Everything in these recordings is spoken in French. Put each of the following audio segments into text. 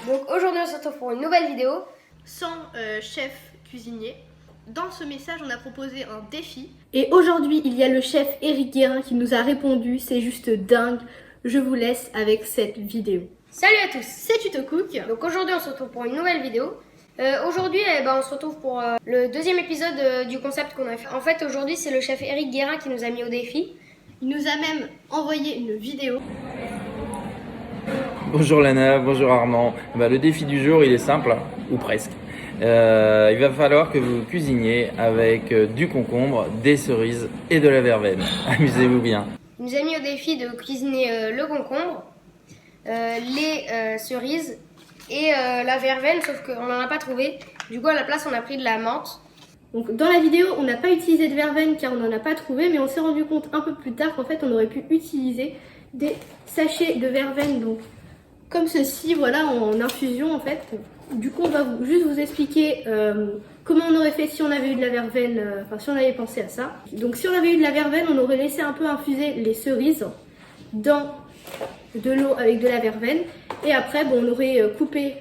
Donc aujourd'hui on se retrouve pour une nouvelle vidéo sans chef cuisinier. Dans ce message on a proposé un défi. Et aujourd'hui il y a le chef Eric Guérin qui nous a répondu. C'est juste dingue. Je vous laisse avec cette vidéo. Salut à tous, c'est Tuto Cook. Donc aujourd'hui on se retrouve pour une nouvelle vidéo. Aujourd'hui on se retrouve pour le deuxième épisode du concept qu'on a fait. En fait aujourd'hui c'est le chef Eric Guérin qui nous a mis au défi. Il nous a même envoyé une vidéo. Bonjour Lana, bonjour Armand. Le défi du jour il est simple, ou presque. Il va falloir que vous cuisiniez avec du concombre, des cerises et de la verveine. Amusez-vous bien. Il nous a mis au défi de cuisiner le concombre, les cerises et la verveine, sauf qu'on n'en a pas trouvé. Du coup à la place on a pris de la menthe. Donc dans la vidéo on n'a pas utilisé de verveine car on n'en a pas trouvé, mais on s'est rendu compte un peu plus tard qu'en fait on aurait pu utiliser des sachets de verveine, donc comme ceci, voilà, en infusion en fait. Du coup on va juste vous expliquer comment on aurait fait si on avait eu de la verveine, si on avait pensé à ça. Donc si on avait eu de la verveine, on aurait laissé un peu infuser les cerises dans de l'eau avec de la verveine, et après on aurait coupé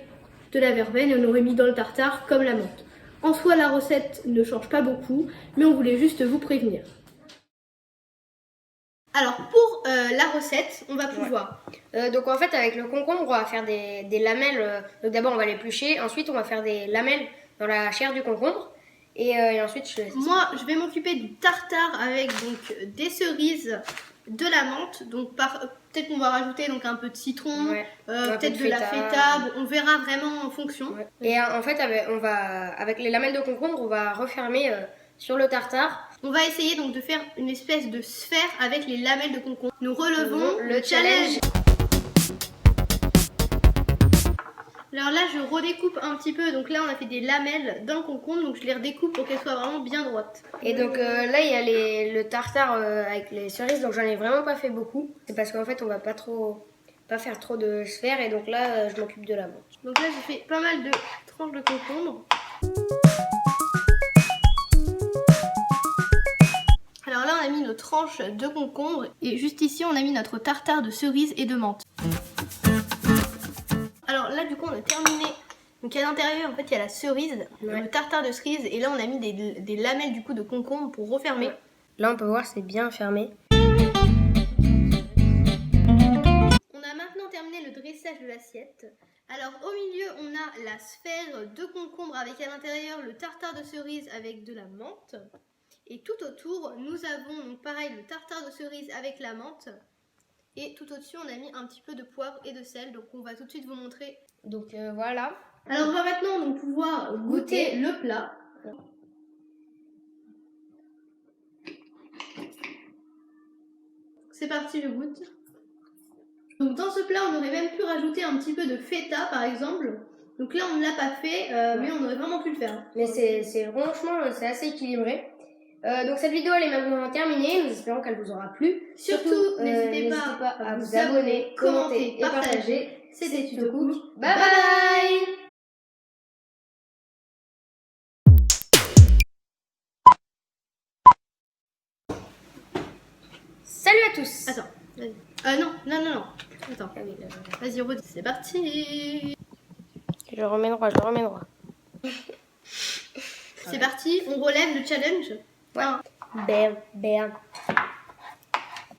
de la verveine et on aurait mis dans le tartare comme la menthe. En soi la recette ne change pas beaucoup, mais on voulait juste vous prévenir. Alors pour la recette, on va pouvoir... donc en fait avec le concombre on va faire des lamelles. Donc d'abord on va l'éplucher, ensuite on va faire des lamelles dans la chair du concombre. Et ensuite moi je vais m'occuper du tartare avec donc des cerises, de la menthe. Donc peut-être qu'on va rajouter donc un peu de citron, peut-être de la feta. Bon, on verra vraiment en fonction. Et en fait avec les lamelles de concombre on va refermer sur le tartare. On va essayer donc de faire une espèce de sphère avec les lamelles de concombre. Nous relevons le challenge. Alors là je redécoupe un petit peu, donc là on a fait des lamelles dans le concombre, donc je les redécoupe pour qu'elles soient vraiment bien droites. Et donc là il y a le tartare avec les cerises, donc j'en ai vraiment pas fait beaucoup. C'est parce qu'en fait on va pas faire trop de sphères, et donc là je m'occupe de la menthe. Donc là j'ai fait pas mal de tranches de concombre. Alors là on a mis nos tranches de concombre, et juste ici on a mis notre tartare de cerises et de menthe. Alors là du coup on a terminé. Donc à l'intérieur en fait il y a la cerise, le tartare de cerise, et là on a mis des lamelles du coup de concombre pour refermer. Là on peut voir c'est bien fermé. On a maintenant terminé le dressage de l'assiette. Alors au milieu on a la sphère de concombre avec à l'intérieur le tartare de cerise avec de la menthe. Et tout autour nous avons donc pareil le tartare de cerise avec la menthe. Et tout au-dessus on a mis un petit peu de poivre et de sel, donc on va tout de suite vous montrer. Donc voilà. Alors on va maintenant donc pouvoir goûter le plat. C'est parti, je goûte. Donc dans ce plat on aurait même pu rajouter un petit peu de feta par exemple. Donc là on ne l'a pas fait, mais on aurait vraiment pu le faire. Mais franchement c'est assez équilibré. Donc cette vidéo elle est maintenant terminée, nous espérons qu'elle vous aura plu. Surtout n'hésitez pas à vous abonner, commenter et partager. C'était Tuto Cook. Bye bye. Salut à tous. Attends, vas-y. Non. Attends, vas-y, redis. C'est parti. Je remets droit. C'est parti, on relève le challenge. Ouais. Bam, bam.